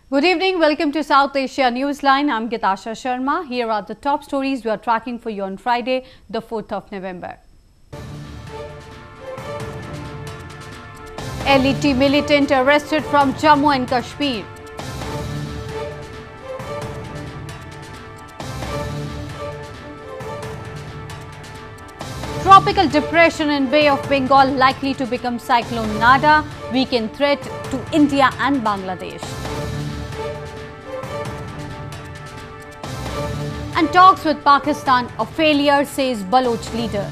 Good evening. Welcome to South Asia Newsline. I'm Gitasha Sharma. Here are the top stories we are tracking for you on Friday, the 4th of November. LET militant arrested from Jammu and Kashmir. Tropical depression in Bay of Bengal likely to become Cyclone Nada, weakened threat to India and Bangladesh. And talks with Pakistan, a failure, says Baloch leader.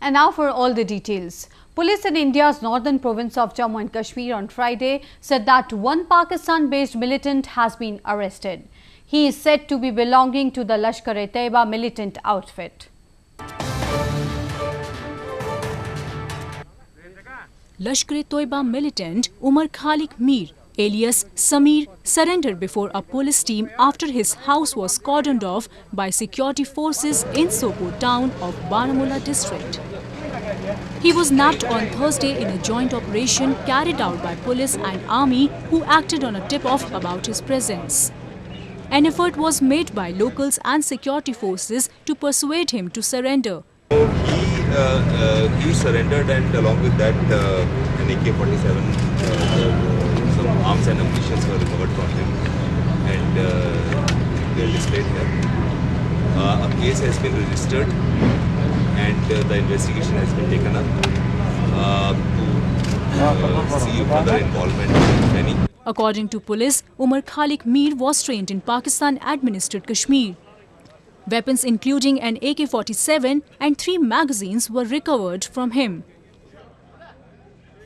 And now for all the details. Police in India's northern province of Jammu and Kashmir on Friday said that one Pakistan-based militant has been arrested. He is said to be belonging to the Lashkar-e-Taiba militant outfit. Lashkar-e-Taiba militant Umar Khalik Mir, alias Samir, surrendered before a police team after his house was cordoned off by security forces in Sopore town of Baramulla district. He was nabbed on Thursday in a joint operation carried out by police and army who acted on a tip-off about his presence. An effort was made by locals and security forces to persuade him to surrender. He surrendered, and along with that an AK-47, some arms and ammunitions were recovered from him, and they are displayed here. A case has been registered and the investigation has been taken up to see further involvement, if any. According to police, Umar Khalik Mir was trained in Pakistan-administered Kashmir. Weapons including an AK-47 and 3 magazines were recovered from him.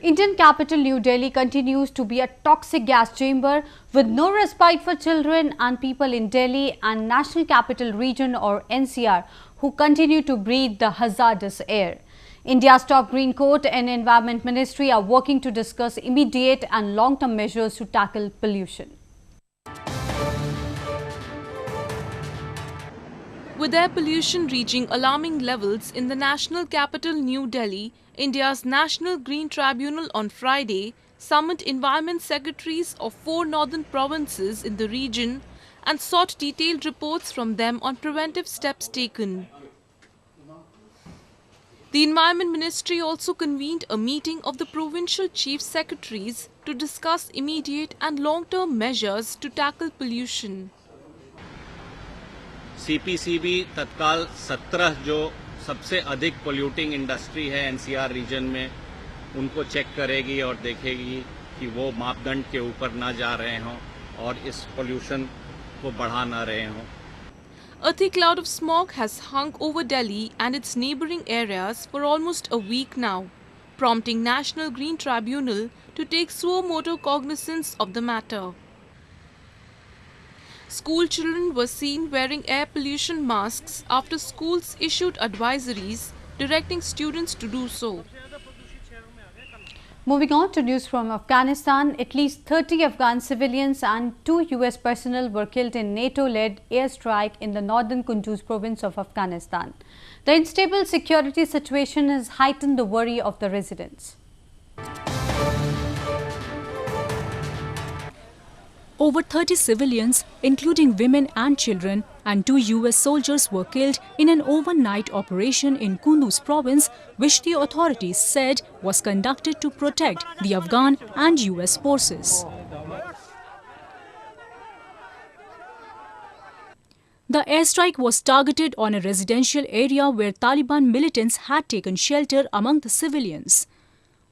Indian capital New Delhi continues to be a toxic gas chamber with no respite for children and people in Delhi and National Capital Region or NCR who continue to breathe the hazardous air. India's top Green Court and Environment Ministry are working to discuss immediate and long-term measures to tackle pollution. With air pollution reaching alarming levels in the national capital New Delhi, India's National Green Tribunal on Friday summoned environment secretaries of 4 northern provinces in the region and sought detailed reports from them on preventive steps taken. The Environment Ministry also convened a meeting of the provincial chief secretaries to discuss immediate and long-term measures to tackle pollution. CPCB तत्काल 17 जो सबसे अधिक polluting industry है NCR region में उनको check करेगी और देखेगी कि वो मापदंड के ऊपर ना जा रहे हों और इस पोल्यूशन को बढ़ा ना रहे हों. A thick cloud of smog has hung over Delhi and its neighbouring areas for almost a week now, prompting National Green Tribunal to take suo motu cognizance of the matter. School children were seen wearing air pollution masks after schools issued advisories directing students to do so. Moving on to news from Afghanistan, at least 30 Afghan civilians and 2 US personnel were killed in NATO-led airstrike in the northern Kunduz province of Afghanistan. The unstable security situation has heightened the worry of the residents. Over 30 civilians, including women and children, and 2 US soldiers were killed in an overnight operation in Kunduz province, which the authorities said was conducted to protect the Afghan and US forces. The airstrike was targeted on a residential area where Taliban militants had taken shelter among the civilians.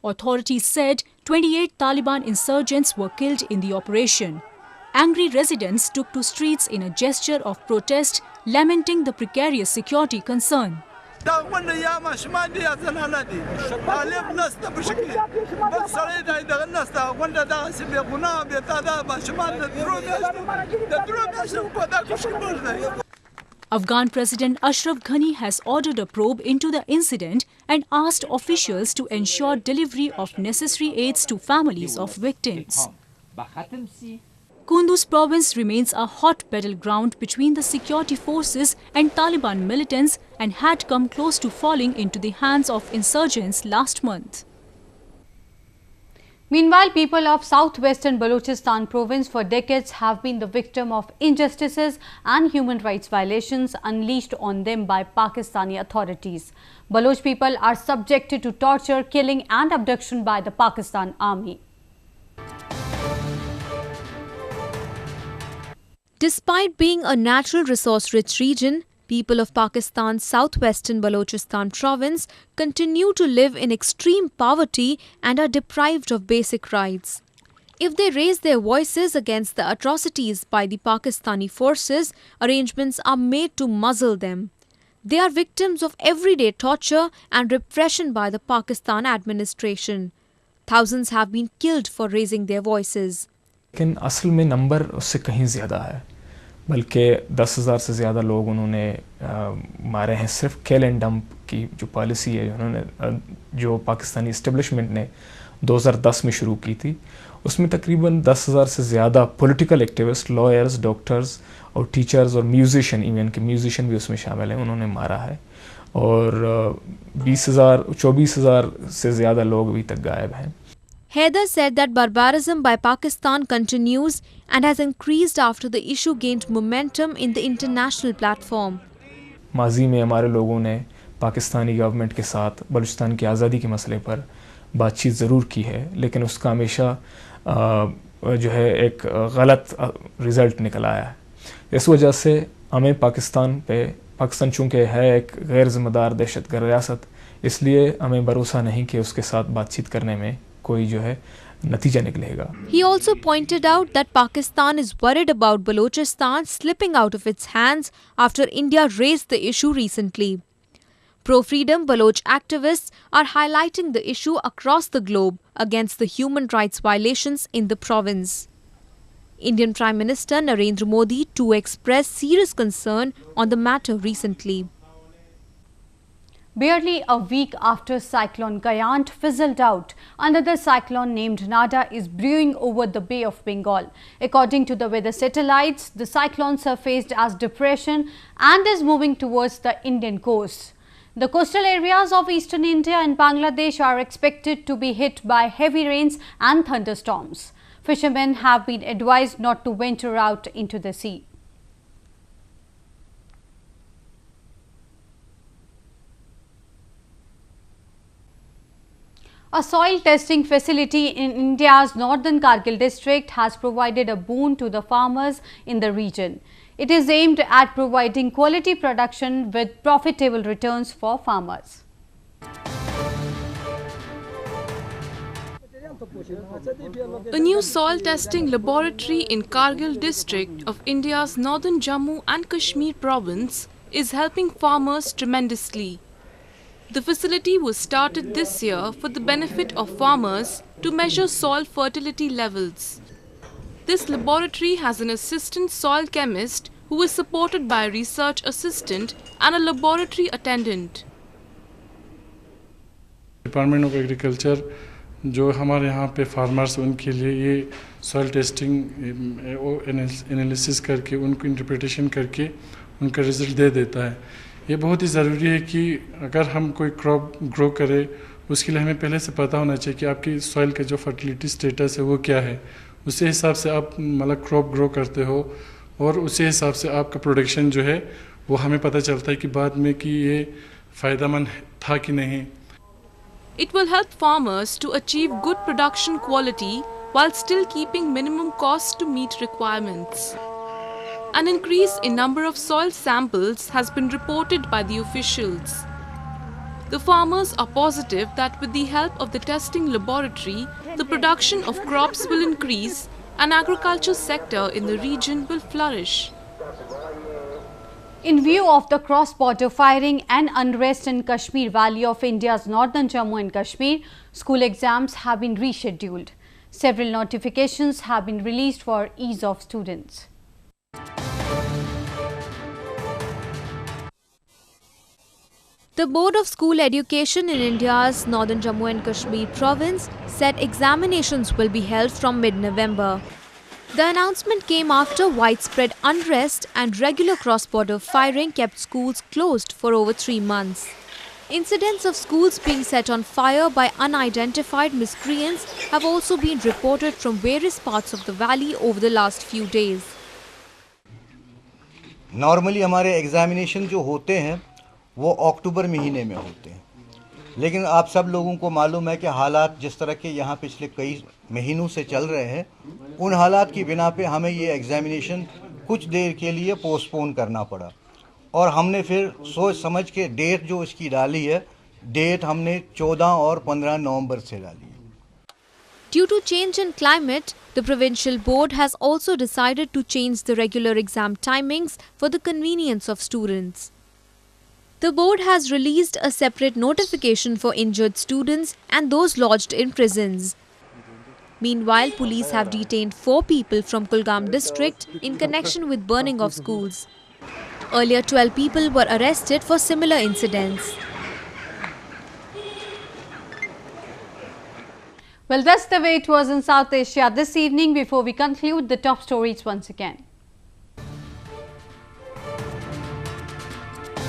Authorities said 28 Taliban insurgents were killed in the operation. Angry residents took to streets in a gesture of protest, lamenting the precarious security concern. Afghan President Ashraf Ghani has ordered a probe into the incident and asked officials to ensure delivery of necessary aids to families of victims. Kunduz province remains a hot battleground between the security forces and Taliban militants and had come close to falling into the hands of insurgents last month. Meanwhile, people of southwestern Balochistan province for decades have been the victim of injustices and human rights violations unleashed on them by Pakistani authorities. Baloch people are subjected to torture, killing and abduction by the Pakistan army. Despite being a natural resource-rich region, people of Pakistan's southwestern Balochistan province continue to live in extreme poverty and are deprived of basic rights. If they raise their voices against the atrocities by the Pakistani forces, arrangements are made to muzzle them. They are victims of everyday torture and repression by the Pakistan administration. Thousands have been killed for raising their voices. लेकिन असल में number उससे कहीं ज़्यादा है, बल्कि 10,000 से ज़्यादा लोग उन्होंने मारे हैं। सिर्फ किल एंड डंप की जो पॉलिसी है उन्होंने जो पाकिस्तानी इस्टेब्लिशमेंट ने 2010 में शुरू की थी, उसमें तकरीबन 10,000 से ज़्यादा पॉलिटिकल एक्टिविस्ट, लॉयर्स, डॉक्टर्स और टीचर्स और म्यूजिशियन, इवन के म्यूजिशियन भी उसमें शामिल हैं, उन्होंने मारा है। और 24,000 से ज़्यादा लोग अभी तक गायब हैं। Haider said that barbarism by Pakistan continues and has increased after the issue gained momentum in the international platform. माजी में हमारे लोगों ने पाकिस्तानी गवर्नमेंट के साथ बलूचिस्तान की आज़ादी के मसले पर बातचीत ज़रूर की है, लेकिन उसका हमेशा जो है एक गलत रिज़ल्ट निकल आया है। इस वजह से हमें पाकिस्तान चूँकि है एक गैर ज़िम्मेदार दहशतगर्द रियासत, इसलिए हमें भरोसा नहीं कि उसके साथ बातचीत करने में कोई जो है नतीजा निकलेगा। He also pointed out that Pakistan is worried about Balochistan slipping out of its hands after India raised the issue recently. Pro-freedom Baloch activists are highlighting the issue across the globe against the human rights violations in the province. Indian Prime Minister Narendra Modi too expressed serious concern on the matter recently. Barely a week after Cyclone Gayant fizzled out, another cyclone named Nada is brewing over the Bay of Bengal. According to the weather satellites, the cyclone surfaced as depression and is moving towards the Indian coast. The coastal areas of eastern India and Bangladesh are expected to be hit by heavy rains and thunderstorms. Fishermen have been advised not to venture out into the sea. A soil testing facility in India's northern Kargil district has provided a boon to the farmers in the region. It is aimed at providing quality production with profitable returns for farmers. A new soil testing laboratory in Kargil district of India's northern Jammu and Kashmir province is helping farmers tremendously. The facility was started this year for the benefit of farmers to measure soil fertility levels. This laboratory has an assistant soil chemist who is supported by a research assistant and a laboratory attendant. Department of agriculture जो हमारे यहाँ पे farmers उनके लिए ये soil testing analysis करके उनको interpretation करके उनका रिजल्ट दे देता है। ये बहुत ही ज़रूरी है कि अगर हम कोई क्रॉप ग्रो करें उसके लिए हमें पहले से पता होना चाहिए कि आपकी सॉइल का जो फर्टिलिटी स्टेटस है वो क्या है, उसी हिसाब से आप मतलब क्रॉप ग्रो करते हो और उसी हिसाब से आपका प्रोडक्शन जो है वो हमें पता चलता है कि बाद में कि ये फ़ायदेमंद था कि नहीं। It will help farmers to achieve good production quality while still keeping minimum costs to meet requirements. An increase in number of soil samples has been reported by the officials. The farmers are positive that with the help of the testing laboratory, the production of crops will increase and agriculture sector in the region will flourish. In view of the cross-border firing and unrest in Kashmir Valley of India's northern Jammu and Kashmir, school exams have been rescheduled. Several notifications have been released for ease of students. The Board of School Education in India's northern Jammu and Kashmir province said examinations will be held from mid-November. The announcement came after widespread unrest and regular cross-border firing kept schools closed for over 3 months. Incidents of schools being set on fire by unidentified miscreants have also been reported from various parts of the valley over the last few days. Normally हमारे examination जो होते हैं वो अक्टूबर महीने में होते हैं, लेकिन आप सब लोगों को मालूम है कि हालात जिस तरह के यहाँ पिछले कई महीनों से चल रहे हैं, उन हालात की बिना पे हमें ये एग्जामिनेशन कुछ देर के लिए पोस्टपोन करना पड़ा और हमने फिर सोच समझ के डेट जो इसकी डाली है, डेट हमने 14 और 15 नवंबर से डाली है. Due to change in climate, the provincial board has also decided to change the regular exam timings for the convenience of students. The board has released a separate notification for injured students and those lodged in prisons. Meanwhile, police have detained 4 people from Kulgam district in connection with burning of schools. Earlier, 12 people were arrested for similar incidents. Well, that's the way it was in South Asia this evening. Before we conclude, the top stories once again.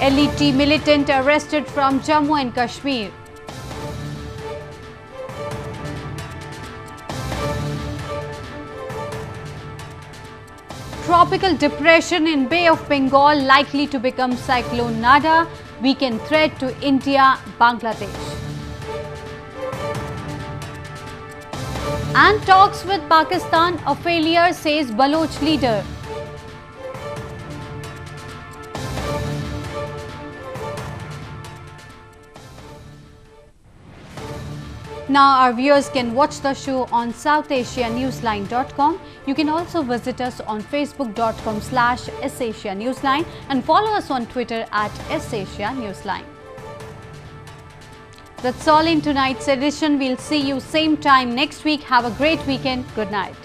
LET militant arrested from Jammu and Kashmir. Tropical depression in Bay of Bengal likely to become Cyclone Nada, weaken threat to India, Bangladesh. And talks with Pakistan, a failure, says Baloch leader. Now our viewers can watch the show on SouthAsiaNewsline.com. You can also visit us on Facebook.com/SAsiaNewsline and follow us on Twitter @SAsiaNewsline. That's all in tonight's edition. We'll see you same time next week. Have a great weekend. Good night.